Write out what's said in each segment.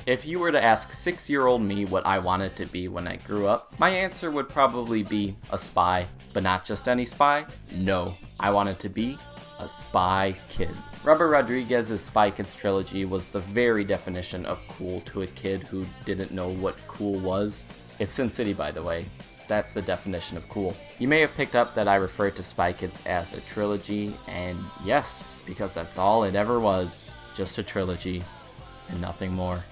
If you were to ask 6-year-old me what I wanted to be when I grew up, my answer would probably be a spy. But not just any spy. No, I wanted to be a spy kid. Robert Rodriguez's Spy Kids trilogy was the very definition of cool to a kid who didn't know what cool was. It's Sin City, by the way. That's the definition of cool. You may have picked up that I referred to Spy Kids as a trilogy, and yes, because that's all it ever was. Just a trilogy, and nothing more.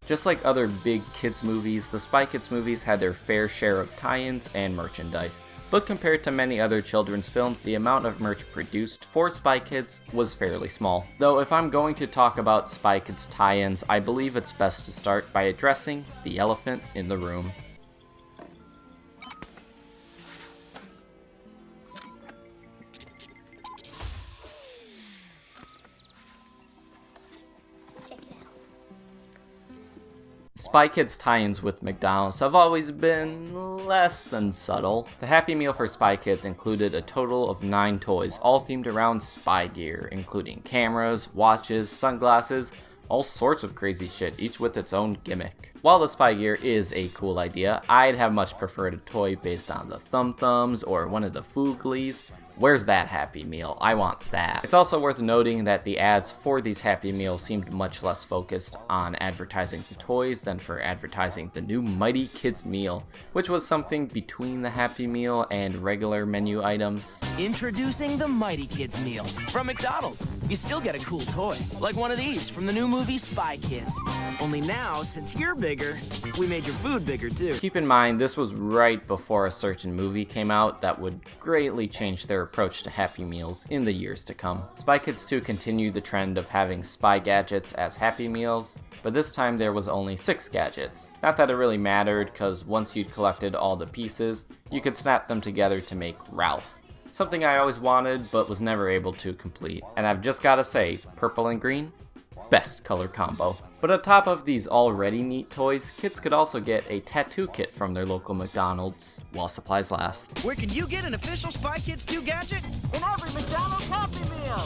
Just like other big kids movies, the Spy Kids movies had their fair share of tie-ins and merchandise. But compared to many other children's films, the amount of merch produced for Spy Kids was fairly small. Though if I'm going to talk about Spy Kids tie-ins, I believe it's best to start by addressing the elephant in the room. Spy Kids tie-ins with McDonald's have always been less than subtle. The Happy Meal for Spy Kids included a total of 9 toys, all themed around spy gear, including cameras, watches, sunglasses, all sorts of crazy shit, each with its own gimmick. While the spy gear is a cool idea, I'd have much preferred a toy based on the Thum Thumbs or one of the Fooglies. Where's that Happy Meal? I want that. It's also worth noting that the ads for these Happy Meals seemed much less focused on advertising the toys than for advertising the new Mighty Kids Meal, which was something between the Happy Meal and regular menu items. Introducing the Mighty Kids Meal from McDonald's. You still get a cool toy, like one of these from the new movie Spy Kids. Only now, since you're bigger, we made your food bigger too. Keep in mind, this was right before a certain movie came out that would greatly change their approach to Happy Meals in the years to come. Spy Kids 2 continued the trend of having spy gadgets as Happy Meals, but this time there was only 6 gadgets. Not that it really mattered, cause once you'd collected all the pieces, you could snap them together to make Ralph. Something I always wanted, but was never able to complete. And I've just gotta say, purple and green, best color combo. But on top of these already neat toys, kids could also get a tattoo kit from their local McDonald's while supplies last. Where can you get an official Spy Kids 2 gadget? In every McDonald's Happy Meal!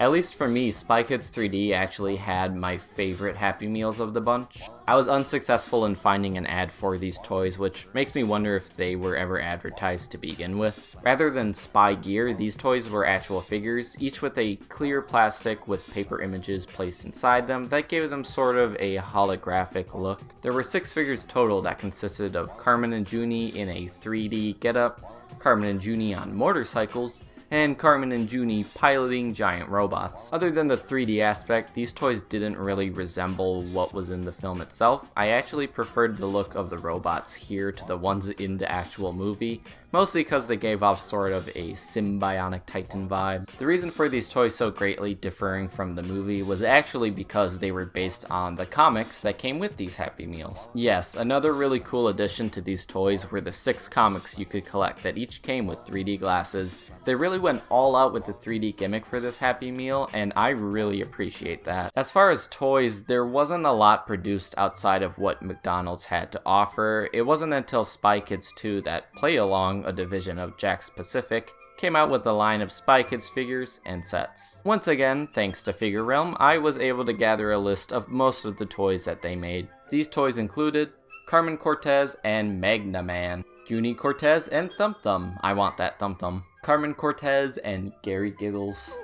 At least for me, Spy Kids 3D actually had my favorite Happy Meals of the bunch. I was unsuccessful in finding an ad for these toys, which makes me wonder if they were ever advertised to begin with. Rather than spy gear, these toys were actual figures, each with a clear plastic with paper images placed inside them that gave them sort of a holographic look. There were 6 figures total that consisted of Carmen and Junie in a 3D getup, Carmen and Junie on motorcycles, and Carmen and Junie piloting giant robots. Other than the 3D aspect, these toys didn't really resemble what was in the film itself. I actually preferred the look of the robots here to the ones in the actual movie, mostly because they gave off sort of a Symbionic Titan vibe. The reason for these toys so greatly differing from the movie was actually because they were based on the comics that came with these Happy Meals. Yes, another really cool addition to these toys were the 6 comics you could collect that each came with 3D glasses. They really went all out with the 3D gimmick for this Happy Meal, and I really appreciate that. As far as toys, there wasn't a lot produced outside of what McDonald's had to offer. It wasn't until Spy Kids 2 that Play Along, a division of Jakks Pacific, came out with a line of Spy Kids figures and sets. Once again, thanks to Figure Realm, I was able to gather a list of most of the toys that they made. These toys included Carmen Cortez and Magna Man, Junie Cortez and Thum Thum, I want that Thum Thum, Carmen Cortez and Gary Giggles,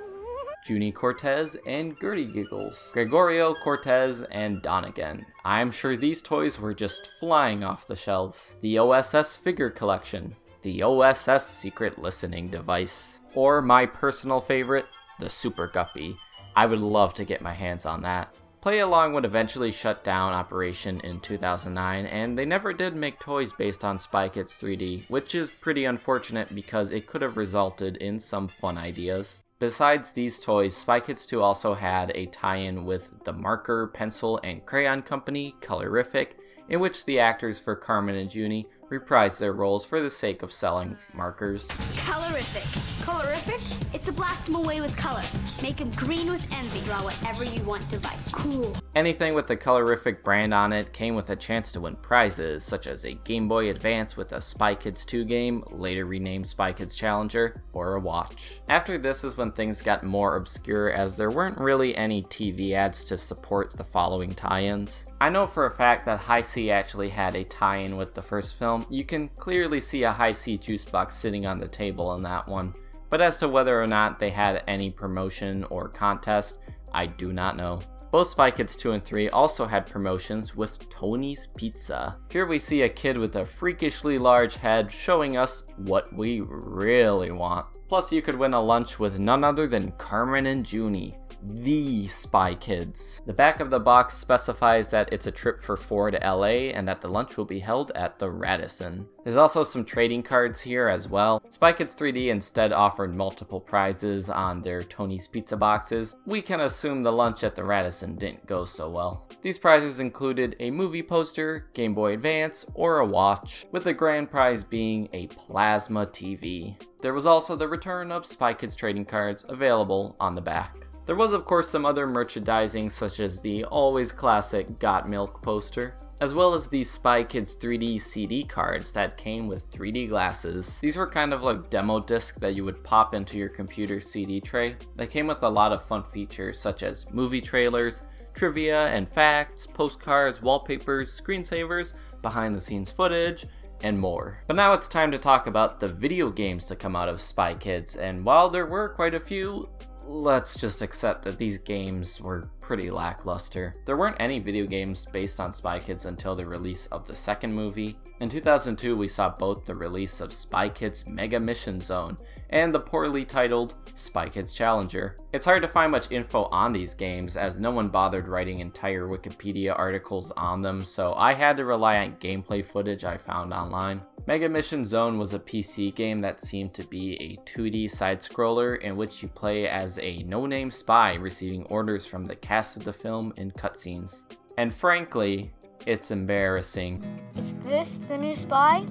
Junie Cortez and Gertie Giggles, Gregorio Cortez and Donegan. I'm sure these toys were just flying off the shelves. The OSS figure collection, the OSS secret listening device, or my personal favorite, the Super Guppy. I would love to get my hands on that. Play Along would eventually shut down operation in 2009, and they never did make toys based on Spy Kids 3D, which is pretty unfortunate because it could have resulted in some fun ideas. Besides these toys, Spy Kids 2 also had a tie-in with the marker, pencil, and crayon company, Colorific, in which the actors for Carmen and Junie reprised their roles for the sake of selling markers. Calorific. Colorific? It's to blast them away with color. Make them green with envy. Draw whatever you want device. Cool. Anything with the Calorific brand on it came with a chance to win prizes, such as a Game Boy Advance with a Spy Kids 2 game, later renamed Spy Kids Challenger, or a watch. After this is when things got more obscure, as there weren't really any TV ads to support the following tie-ins. I know for a fact that High C actually had a tie-in with the first film. You can clearly see a High C juice box sitting on the table in that one. But as to whether or not they had any promotion or contest, I do not know. Both Spy Kids 2 and 3 also had promotions with Tony's Pizza. Here we see a kid with a freakishly large head showing us what we really want. Plus you could win a lunch with none other than Carmen and Junie, the Spy Kids. The back of the box specifies that it's a trip for 4 to LA and that the lunch will be held at the Radisson. There's also some trading cards here as well. Spy Kids 3D instead offered multiple prizes on their Tony's Pizza boxes. We can assume the lunch at the Radisson didn't go so well. These prizes included a movie poster, Game Boy Advance, or a watch, with the grand prize being a plasma TV. There was also the return of Spy Kids trading cards available on the back. There was of course some other merchandising, such as the always classic Got Milk poster, as well as the Spy Kids 3D CD cards that came with 3D glasses. These were kind of like demo discs that you would pop into your computer CD tray. They came with a lot of fun features such as movie trailers, trivia and facts, postcards, wallpapers, screensavers, behind the scenes footage, and more. But now it's time to talk about the video games to come out of Spy Kids, and while there were quite a few, let's just accept that these games were pretty lackluster. There weren't any video games based on Spy Kids until the release of the second movie. In 2002, we saw both the release of Spy Kids Mega Mission Zone and the poorly titled Spy Kids Challenger. It's hard to find much info on these games as no one bothered writing entire Wikipedia articles on them, so I had to rely on gameplay footage I found online. Mega Mission Zone was a PC game that seemed to be a 2D side-scroller in which you play as a no-name spy receiving orders from the cast of the film in cutscenes. And frankly, it's embarrassing. Is this the new Spy?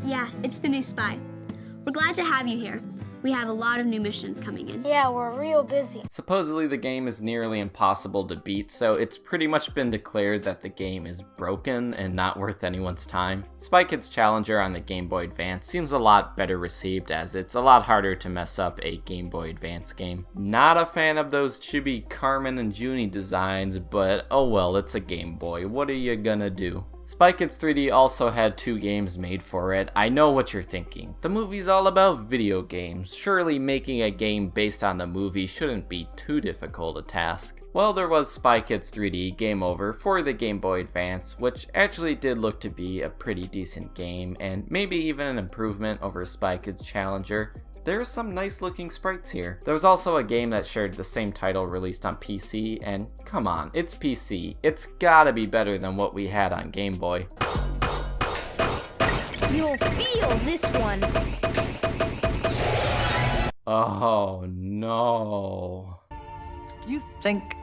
Yeah, it's the new Spy. We're glad to have you here. We have a lot of new missions coming in. Yeah, we're real busy. Supposedly the game is nearly impossible to beat, so it's pretty much been declared that the game is broken and not worth anyone's time. Spy Kids Challenger on the Game Boy Advance seems a lot better received, as it's a lot harder to mess up a Game Boy Advance game. Not a fan of those chibi Carmen and Junie designs, but oh well, it's a Game Boy. What are you gonna do? Spy Kids 3D also had 2 games made for it. I know what you're thinking. The movie's all about video games. Surely making a game based on the movie shouldn't be too difficult a task. Well, there was Spy Kids 3D Game Over for the Game Boy Advance, which actually did look to be a pretty decent game, and maybe even an improvement over Spy Kids Challenger. There's some nice looking sprites here. There was also a game that shared the same title released on PC, and come on, it's PC. It's gotta be better than what we had on Game Boy. You'll feel this one. Oh no. Do you think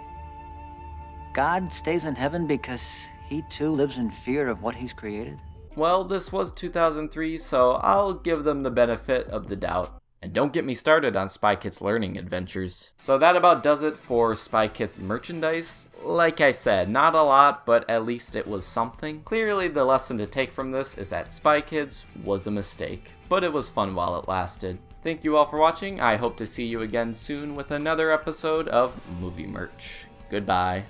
God stays in heaven because he too lives in fear of what he's created? Well, this was 2003, so I'll give them the benefit of the doubt. And don't get me started on Spy Kids learning adventures. So that about does it for Spy Kids merchandise. Like I said, not a lot, but at least it was something. Clearly the lesson to take from this is that Spy Kids was a mistake, but it was fun while it lasted. Thank you all for watching. I hope to see you again soon with another episode of Movie Merch. Goodbye.